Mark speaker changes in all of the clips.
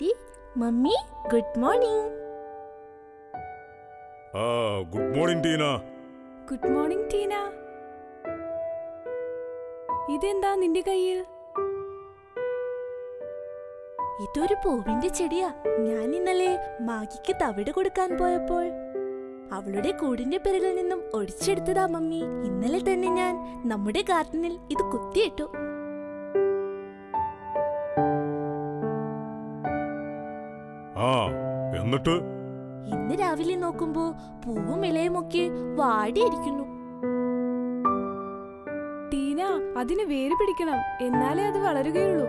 Speaker 1: Daddy, mummy, good morning.
Speaker 2: Good morning Tina.
Speaker 3: Good morning Tina. ഇതെന്താ നിന്റെ കയ്യിൽ?
Speaker 1: ഇതൊരു പൂവിന്റെ ചെടിയാ. ഞാൻ ഇന്നലെ മാഗിക്ക് തവിട് കൊടുക്കാൻ പോയപ്പോൾ അവളുടെ കൂടിന്റെ പിറകിൽ നിന്നും ഒടിച്ചെടുത്തതാ മമ്മി. ഇന്നലെ തന്നെ ഞാൻ നമ്മുടെ ഗാർഡനിൽ ഇത് കുത്തിയിട്ടു.
Speaker 2: എന്നിട്ട്
Speaker 1: ഇന്ന് രാവിലെ നോക്കുമ്പോ പൂവും ഇലയുമൊക്കെ വാടിയിരിക്കുന്നു.
Speaker 3: ടീന, അതിന് വേര് പിടിക്കണം, എന്നാലേ അത് വളരുകയുള്ളൂ.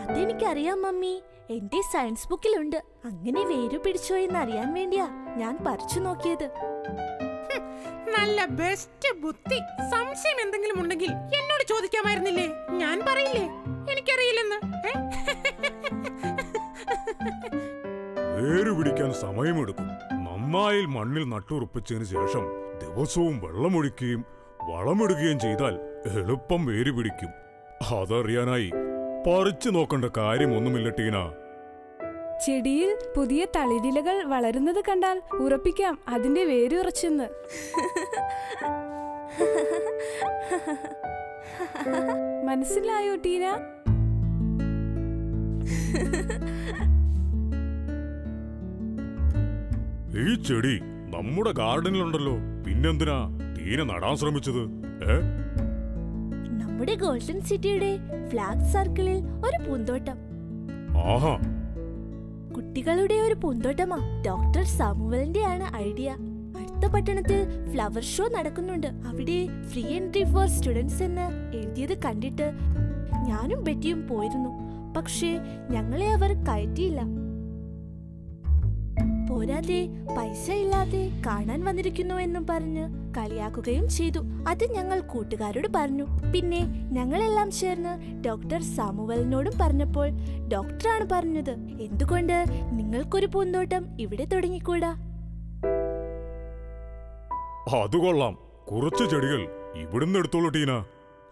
Speaker 1: അതെനിക്കറിയാം മമ്മി, എന്റെ സയൻസ് ബുക്കിലുണ്ട്. അങ്ങനെ വേരു പിടിച്ചോ എന്നറിയാൻ വേണ്ടിയാ ഞാൻ പറിച്ചു നോക്കിയത്.
Speaker 4: നല്ല ബെസ്റ്റ് ബുദ്ധി. സംശയം എന്തെങ്കിലും ഉണ്ടെങ്കിൽ എന്നോട് ചോദിക്കാമായിരുന്നില്ലേ? ഞാൻ പറയില്ലേ എനിക്കറിയില്ലെന്ന്.
Speaker 2: വേര് പിടിക്കാൻ സമയമെടുക്കും. നന്നായി മണ്ണിൽ നട്ടുറപ്പിച്ചതിന് ശേഷം ദിവസവും വെള്ളമൊഴിക്കുകയും വളമിടുകയും ചെയ്താൽ എളുപ്പം വേര് പിടിക്കും. അതറിയാനായി പറിച്ചു നോക്കേണ്ട കാര്യമൊന്നുമില്ല ടീന.
Speaker 3: ചെടിയിൽ പുതിയ തളിരിലകൾ വളരുന്നത് കണ്ടാൽ ഉറപ്പിക്കാം അതിന്റെ വേര് ഉറച്ചെന്ന്. മനസ്സിലായോ ടീന?
Speaker 2: ഈ ചെടി നമ്മുടെ ഗാർഡനിലുണ്ടല്ലോ, പിന്നെന്തിനാ ടീന നടാൻ ശ്രമിച്ചത്?
Speaker 1: നമ്മുടെ ഗോൾഡൻ സിറ്റിയുടെ ഫ്ലാഗ് സർക്കിളിൽ ഒരു പൂന്തോട്ടം.
Speaker 2: ആഹാ,
Speaker 1: കുട്ടികളുടെ ഒരു പൂന്തോട്ടമാ. ഡോക്ടർ സാമുവലിന്റെ ആണ് ഐഡിയ. അടുത്ത പട്ടണത്തിൽ ഫ്ലവർ ഷോ നടക്കുന്നുണ്ട്. അവിടെ ഫ്രീ എൻട്രി ഫോർ സ്റ്റുഡൻസ് എന്ന് എഴുതിയത് കണ്ടിട്ട് ഞാനും ബെറ്റിയും പോയിരുന്നു. പക്ഷേ ഞങ്ങളെ അവർ കയറ്റിയില്ല. പോരാതെ പൈസ ഇല്ലാതെ കാണാൻ വന്നിരിക്കുന്നു എന്നും പറഞ്ഞ് കളിയാക്കുകയും ചെയ്തു. അത് ഞങ്ങൾ കൂട്ടുകാരോട് പറഞ്ഞു. പിന്നെ ഞങ്ങളെല്ലാം ചേർന്ന് ഡോക്ടർ സാമുവലിനോടും പറഞ്ഞപ്പോൾ ഡോക്ടറാണ് പറഞ്ഞത്, എന്തുകൊണ്ട് നിങ്ങൾക്കൊരു പൂന്തോട്ടം ഇവിടെ തുടങ്ങിക്കൂടാ?
Speaker 2: അത് കൊള്ളാം. കുറച്ച് ചെടികൾ ഇവിടുന്ന് എടുത്തോളൂ ടീന.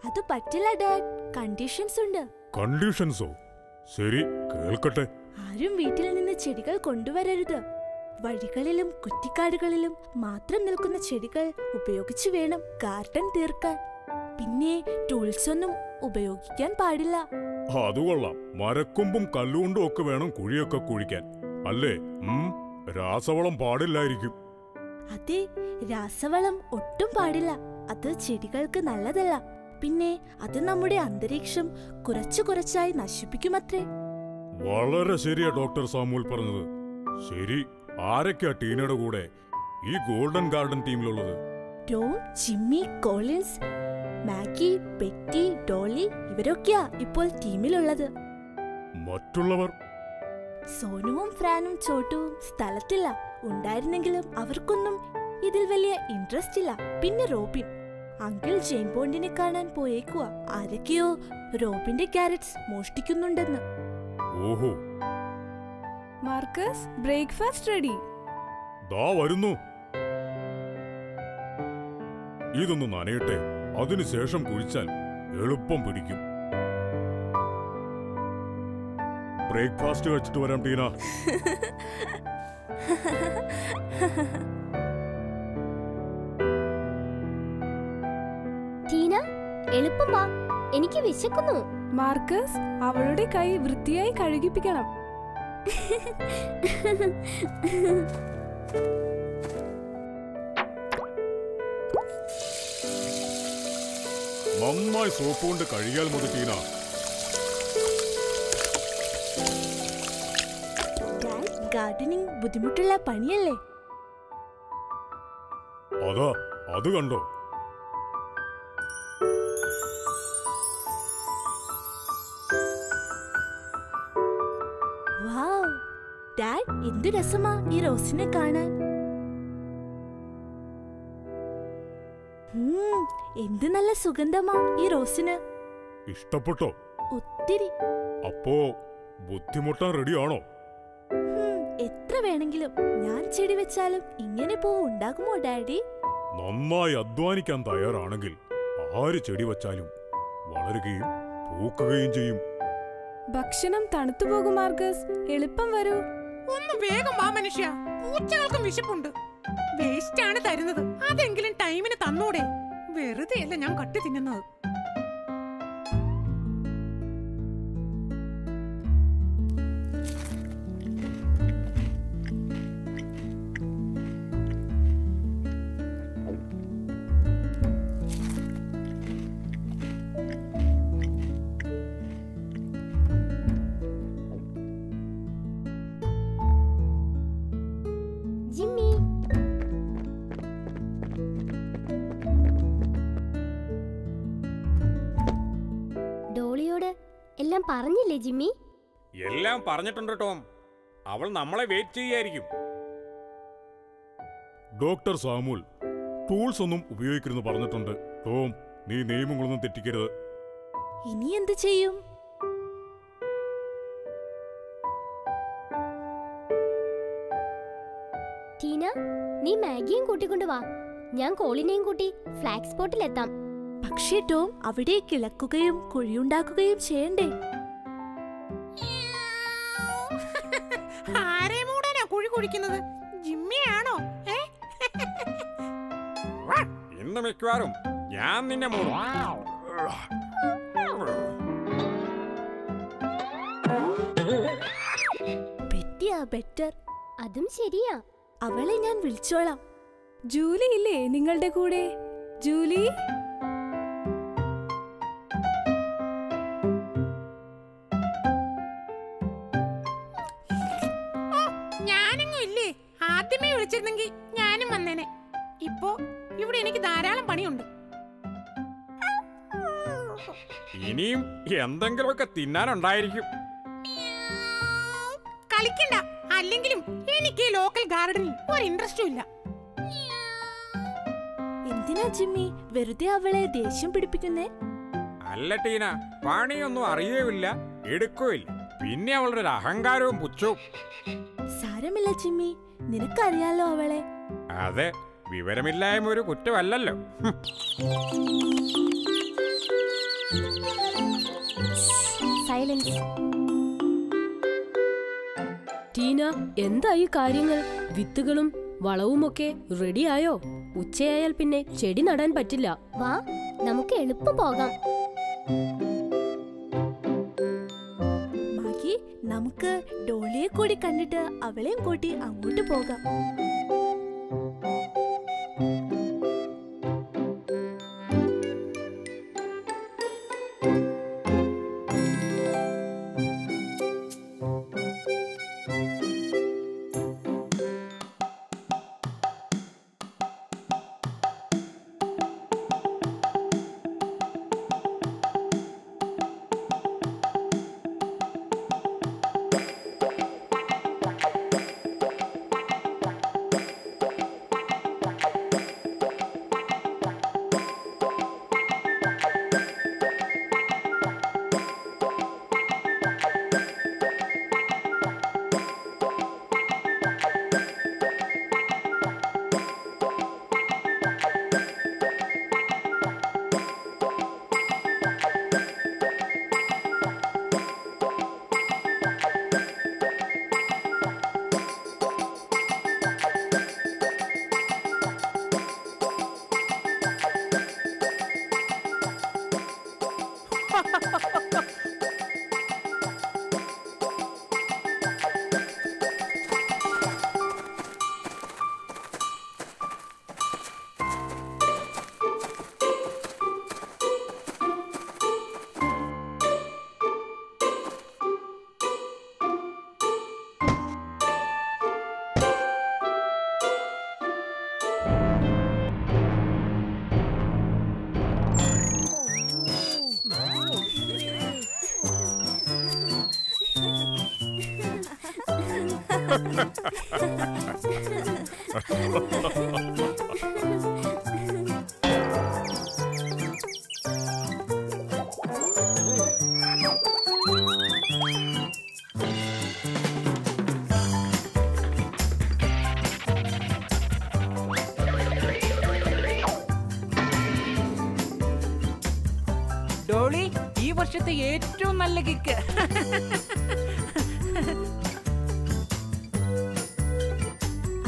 Speaker 1: അത് പറ്റില്ല ഡാഡ്, കണ്ടീഷൻസ് ഉണ്ട്.
Speaker 2: കണ്ടീഷൻസോ? ശരി, കേൾക്കട്ടെ.
Speaker 1: ആരും വീട്ടിൽ നിന്ന് ചെടികൾ കൊണ്ടുവരരുത്. വഴികളിലും കുറ്റിക്കാടുകളിലും മാത്രം നിൽക്കുന്ന ചെടികൾ ഉപയോഗിച്ചു വേണം ഗാർഡൻ തീർക്കാൻ. പിന്നെ ടൂൾസ് ഒന്നും ഉപയോഗിക്കാൻ പാടില്ല.
Speaker 2: അത് കൊള്ളാം. മരക്കൊമ്പും കല്ലുകൊണ്ടും ഒക്കെ വേണം കുഴിയൊക്കെ കുഴിക്കാൻ, അല്ലേ? രാസവളം പാടില്ലായിരിക്കും.
Speaker 1: അതെ, രാസവളം ഒട്ടും പാടില്ല. അത് ചെടികൾക്ക് നല്ലതല്ല. പിന്നെ അത് നമ്മുടെ അന്തരീക്ഷം കുറച്ചായി നശിപ്പിക്കുമത്രേ.
Speaker 2: വളരെ ശരിയാ ഡോക്ടർ സാമുവൽ പറഞ്ഞത്. ശരി, ആരൊക്കെയാ ടീനയുടെ കൂടെ ഈ ഗോൾഡൻ ഗാർഡൻ ടീമിലുള്ളത്?
Speaker 1: Tom, Jimmy, Collins, Maggie, Betty, Dolly ഇവരൊക്കെയാ ഇപ്പോൾ ടീമിലുള്ളത്.
Speaker 2: മറ്റുള്ളവർ?
Speaker 1: സോനുവും ഫ്രാനും ചോട്ടുവും സ്ഥലത്തില്ല. ഉണ്ടായിരുന്നെങ്കിലും അവർക്കൊന്നും ഇതിൽ വലിയ ഇൻട്രസ്റ്റ് ഇല്ല. പിന്നെ റോബിൻ, അങ്കിൾ ജെയിൻ ബോണ്ടിനെ കാണാൻ പോയേക്കുവാ. ആരൊക്കെയോ റോബിന്റെ ക്യാരറ്റ്സ് മോഷ്ടിക്കുന്നുണ്ടെന്ന്.
Speaker 2: ഓഹോ.
Speaker 3: Marcus, breakfast ready.
Speaker 2: ദാ വരുന്നു. ഇതൊന്ന് നനയട്ടെ, അതിനുശേഷം കുഴിച്ചാൽ എളുപ്പം പിടിക്കും. ബ്രേക്ക്ഫാസ്റ്റ് വെച്ചിട്ട് വരാം ടീന.
Speaker 5: ടീന, എളുപ്പം വാ, എനിക്ക് വിശക്കുന്നു.
Speaker 3: മാർക്കസ്, അവളുടെ കൈ വൃത്തിയായി കഴുകിപ്പിക്കണം.
Speaker 2: നന്നായി സോപ്പ് കൊണ്ട് കഴുകിയാൽ മതി ടീന.
Speaker 1: ഗാർഡനിങ് ബുദ്ധിമുട്ടുള്ള പണിയല്ലേ?
Speaker 2: അതാ, അത് കണ്ടോ?
Speaker 1: വാവ്, ഡാഡ്, എന്തു രസമാ ഈ റോസിനെ കാണാൻ. എന്ത് നല്ല സുഗന്ധമാ ഈ റോസിന്.
Speaker 2: ഇഷ്ടപ്പെട്ടോ?
Speaker 1: ഒത്തിരി.
Speaker 2: അപ്പോ ബുദ്ധിമുട്ടാൻ റെഡിയാണോ?
Speaker 1: എത്ര വേണമെങ്കിലും. ഞാൻ ചെടി വെച്ചാലും ഇങ്ങനെ പൂ ഉണ്ടാകുമോ ഡാഡി?
Speaker 2: നന്നായി അധ്വാനിക്കാൻ തയ്യാറാണെങ്കിൽ ആര് ചെടി വച്ചാലും വളരുകയും പൂക്കുകയും ചെയ്യും.
Speaker 3: ഭക്ഷണം തണുത്തു പോകും മാർഗസ്. എളുപ്പം വരൂ.
Speaker 4: ഒന്ന് വേഗം വാ മനുഷ്യ, പൂച്ചകൾക്കും വിശപ്പുണ്ട്. വേസ്റ്റ് ആണ് തരുന്നത്, അതെങ്കിലും ടൈമിന് തന്നൂടെ? വെറുതെ അല്ല ഞാൻ കട്ടി തിന്നുന്നത്.
Speaker 5: ജിമ്മി, ഡോളിയോട് എല്ലാം പറഞ്ഞില്ലേ ജിമ്മി?
Speaker 6: എല്ലാം പറഞ്ഞിട്ടുണ്ട് ടോം. അവൾ നമ്മളെ വെയിറ്റ് ചെയ്യായിരിക്കും.
Speaker 2: ഡോക്ടർ സാമുൽ ടൂൾസ് ഒന്നും ഉപയോഗിക്കരുതെന്ന് പറഞ്ഞിട്ടുണ്ട്. ടോം, നീ നിയമങ്ങളൊന്നും തെറ്റിക്കരുത്.
Speaker 1: ഇനി എന്ത് ചെയ്യും?
Speaker 5: ടീന, നീ മാഗിയും കൂട്ടിക്കൊണ്ട് വാ. ഞാൻ കോളിനെയും കൂട്ടി ഫ്ലാഗ് സ്പോട്ടിലെത്താം.
Speaker 1: പക്ഷേ ടോം, അവിടെ കിളക്കുകയും കുഴിയുണ്ടാക്കുകയും ചെയ്യണ്ടേ?
Speaker 4: ആരെ മൂടാനാ കുഴി കുഴിക്കുന്നത്? ജിമ്മിയാണോ?
Speaker 6: ഇന്ന് മിക്കവാറും ഞാൻ നിന്നെ മൂടും.
Speaker 1: ബെറ്റിയാ ബെറ്റർ.
Speaker 5: അതും ശരിയാ.
Speaker 1: അവളെ ഞാൻ വിളിച്ചോളാം.
Speaker 3: ജൂലി ഇല്ലേ നിങ്ങളുടെ കൂടെ? ജൂലി,
Speaker 4: ഞാനെങ്ങും ഇല്ലേ? ആദ്യമേ വിളിച്ചിരുന്നെങ്കിൽ ഞാനും വന്നേനെ. ഇപ്പോ ഇവിടെ എനിക്ക് ധാരാളം പണിയുണ്ട്.
Speaker 6: ഇനിയും എന്തെങ്കിലുമൊക്കെ തിന്നാനുണ്ടായിരിക്കും.
Speaker 4: കളിക്കണ്ട. അല്ലെങ്കിലും എനിക്ക് ലോക്കൽ ഗാർഡനിൽ ഒരു ഇൻട്രസ്റ്റും ഇല്ല.
Speaker 1: എന്തിനാ ജിമ്മി വെറുതെ അവളെ ദേഷ്യം പിടിപ്പിക്കുന്നേ?
Speaker 6: അല്ല ടീന, പണിയൊന്നും അറിയുകയില്ല, എടുക്കുകയില്ല. പിന്നെ അവളുടെ ഒരു അഹങ്കാരവും പുച്ഛവും.
Speaker 1: സാരമില്ല ജിമ്മി, നിനക്കറിയാലോ അവളെ.
Speaker 6: അതെ, വിവരമില്ലായ്മ ഒരു കുറ്റമല്ലല്ലോ.
Speaker 5: സൈലൻസ്.
Speaker 7: ടീന, എന്തായി കാര്യങ്ങൾ? വിത്തുകളും വളവുമൊക്കെ റെഡിയായോ? ഉച്ചയായാൽ പിന്നെ ചെടി നടാൻ പറ്റില്ല.
Speaker 5: വാ, നമുക്ക് എളുപ്പം പോകാം.
Speaker 1: മാഗി, നമുക്ക് ഡോളിയെ കൂടി കണ്ടിട്ട് അവളെയും കൂട്ടി അങ്ങോട്ട് പോകാം.
Speaker 4: വർഷത്തെ ഏറ്റവും നല്ല കിക്ക്.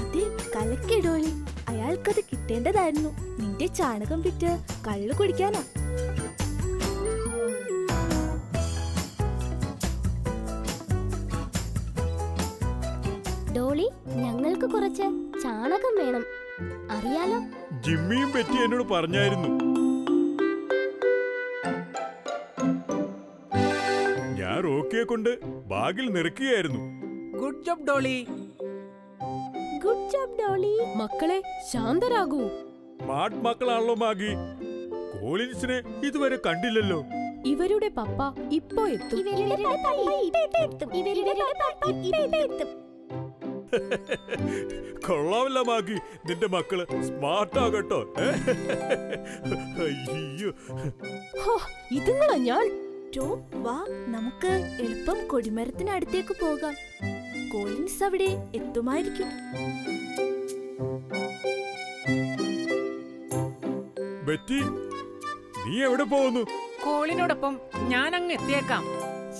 Speaker 1: അതെ, കലക്കി ഡോളി. അയാൾക്കത് കിട്ടേണ്ടതായിരുന്നു. നിന്റെ ചാണകം വിറ്റ് കള്ളു കുടിക്കാനാ.
Speaker 5: ഡോളി, ഞങ്ങൾക്ക് കുറച്ച് ചാണകം വേണം. അറിയാലോ?
Speaker 2: ജിമ്മിയും പറ്റി എന്നോട് പറഞ്ഞായിരുന്നു. ഞാൻ റോക്കിയെ കൊണ്ട് ബാഗിൽ നിറക്കുകയായിരുന്നു.
Speaker 4: Good job Dolly.
Speaker 5: Good job Dolly.
Speaker 7: മക്കളെ ശാന്തരാകൂ.
Speaker 2: Smart മക്കളാണല്ലോ Maggi. കോളിൻസിനെ ഇതുവരെ കണ്ടില്ലല്ലോ.
Speaker 7: ഇവരുടെ പപ്പ ഇപ്പോ എത്തും.
Speaker 2: കൊള്ളാവില്ല മാഗി, നിന്റെ മക്കള് സ്മാർട്ടാകട്ടോ. അയ്യോ,
Speaker 7: ഹോ, ഇതുങ്ങളാ ഞാൻ.
Speaker 1: ടോം, വാ, നമുക്ക് എളുപ്പം കൊടിമരത്തിനടുത്തേക്ക് പോകാം. കോളിൻസ് അവിടെ എത്തുമായിരിക്കും.
Speaker 2: ബെറ്റി, നീ എവിടെ പോകുന്നു?
Speaker 4: കോളിനോടൊപ്പം ഞാൻ അങ്ങ് എത്തിയേക്കാം.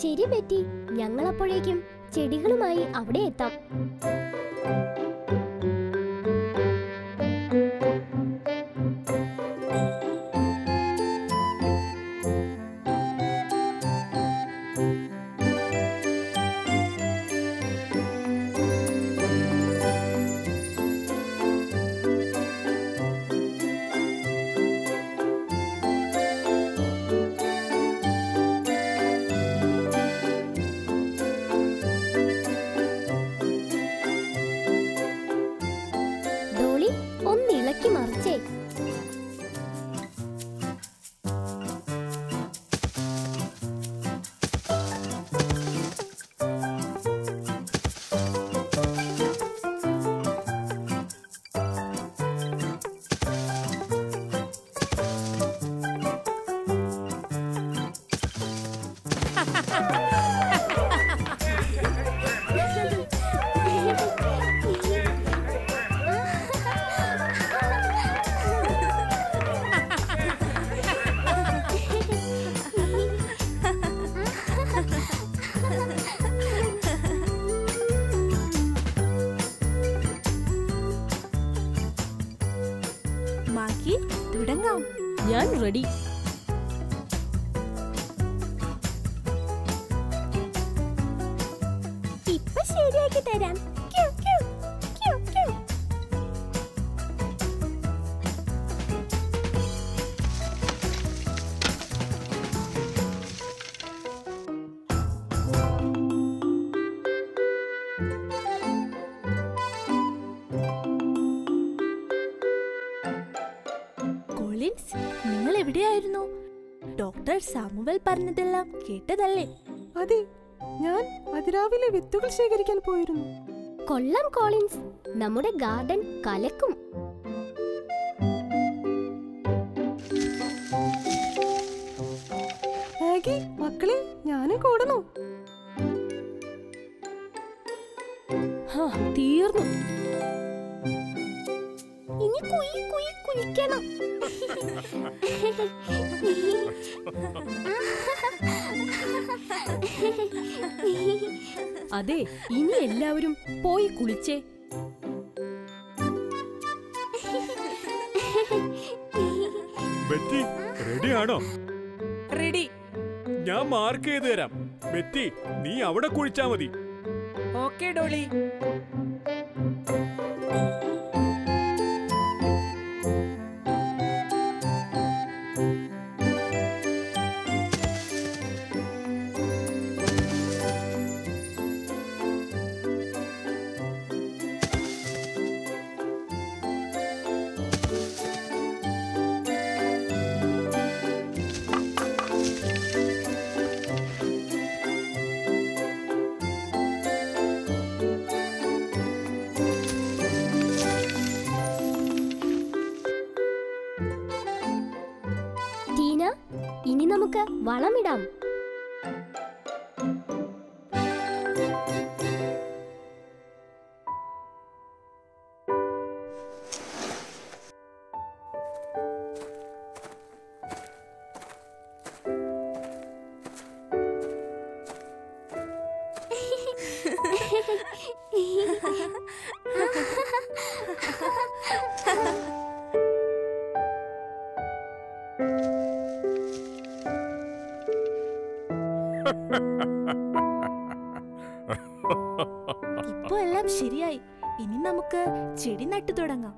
Speaker 5: ശരി ബെറ്റി, ഞങ്ങളപ്പോഴേക്കും ചെടികളുമായി അവിടെ എത്താം. മറിച്ചേ.
Speaker 1: തുടങ്ങാം.
Speaker 7: ഞാൻ റെഡി.
Speaker 5: ഇപ്പൊ ശരിയാക്കി തരാം.
Speaker 1: നിങ്ങൾ എവിടെയായിരുന്നു? ഡോക്ടർ സാമുവൽ പറഞ്ഞതെല്ലാം കേട്ടതല്ലേ?
Speaker 3: അതെ, ഞാൻ അതിരാവിലെ വിത്തുകൾ ശേഖരിക്കാൻ പോയിരുന്നു.
Speaker 5: കൊള്ളാം കോളിൻസ്, നമ്മുടെ ഗാർഡൻ കലക്കും.
Speaker 3: മാഗി, മക്കളെ, ഞാനും കൂടണോ?
Speaker 7: തീർന്നു.
Speaker 5: ഇനി കുളിക്കണം.
Speaker 7: അതെ, ഇനി എല്ലാവരും പോയി കുളിച്ചേ.
Speaker 2: ബെറ്റി, റെഡിയാണോ?
Speaker 4: റെഡി.
Speaker 2: ഞാൻ മാർക്ക് ചെയ്ത് തരാം. ബെറ്റി, നീ അവിടെ കുളിച്ചാ മതി.
Speaker 4: ഓക്കേ ഡോളി.
Speaker 5: ഇനി നമുക്ക് വളമിടാം.
Speaker 1: ഇപ്പൊ എല്ലാം ശരിയായി. ഇനി നമുക്ക് ചെടി നട്ടു തുടങ്ങാം.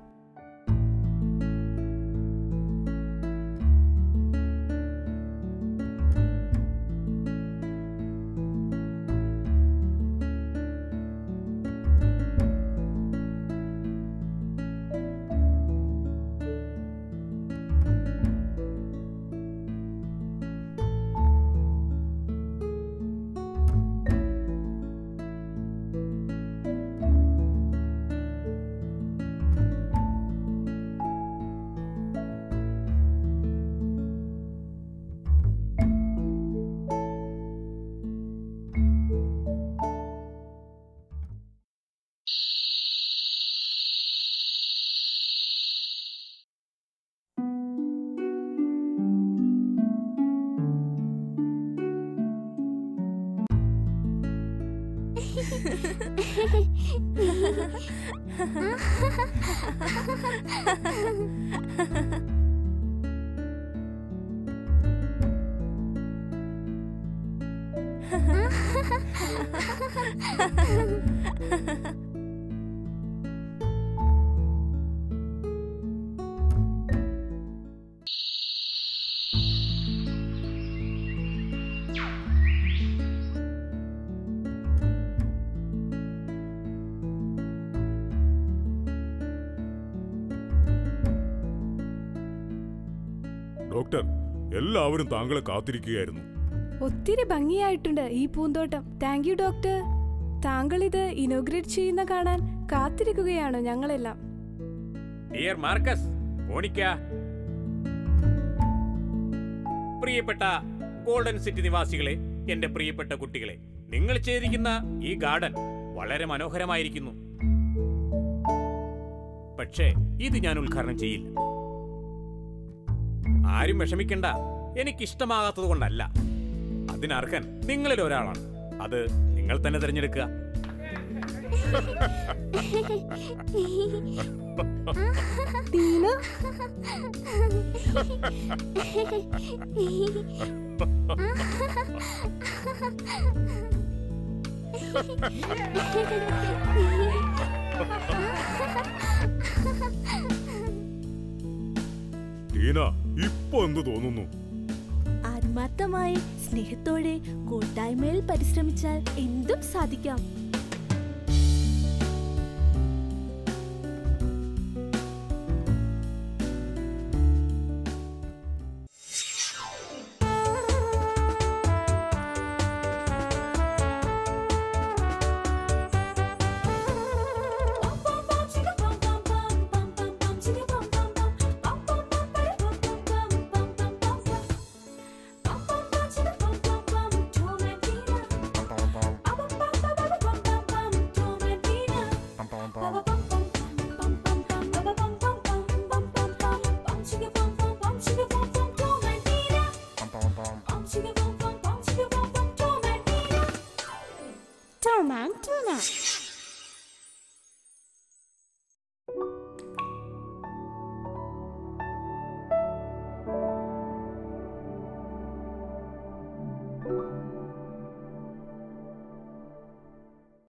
Speaker 2: ഡോക്ടർ, എല്ലാവരും താങ്കളെ കാത്തിരിക്കുകയായിരുന്നു.
Speaker 3: ഒത്തിരി ഭംഗിയായിട്ടുണ്ട് ഈ പൂന്തോട്ടം. Thank you doctor. താങ്കൾ ഇത് ഇനോഗ്രേറ്റ് ചെയ്യുന്ന കാണാൻ കാത്തിരിക്കുകയാണോ ഞങ്ങളെല്ലാം?
Speaker 6: ഡിയർ മാർക്കസ്, മോണിക്ക, പ്രിയപ്പെട്ട ഗോൾഡൻ സിറ്റി നിവാസികളെ, എന്റെ പ്രിയപ്പെട്ട കുട്ടികളെ, നിങ്ങൾ ചെയ്തിരിക്കുന്ന ഈ ഗാർഡൻ വളരെ മനോഹരമായിരിക്കുന്നു. പക്ഷേ ഇത് ഞാൻ ഉദ്ഘാടനം ചെയ്യില്ല. ആരും വിഷമിക്കണ്ട. എനിക്കിഷ്ടമാകാത്തത് കൊണ്ടല്ല. അതിനർഹൻ നിങ്ങളിൽ ഒരാളാണ്. അത് നിങ്ങൾ തന്നെ തിരഞ്ഞെടുക്കുക.
Speaker 2: ടീന, ഇപ്പൊ എന്ത് തോന്നുന്നു?
Speaker 1: ആത്മാർത്ഥമായി സ്നേഹത്തോടെ കൂട്ടായ്മയിൽ പരിശ്രമിച്ചാൽ എന്തും സാധിക്കാം. Tuna.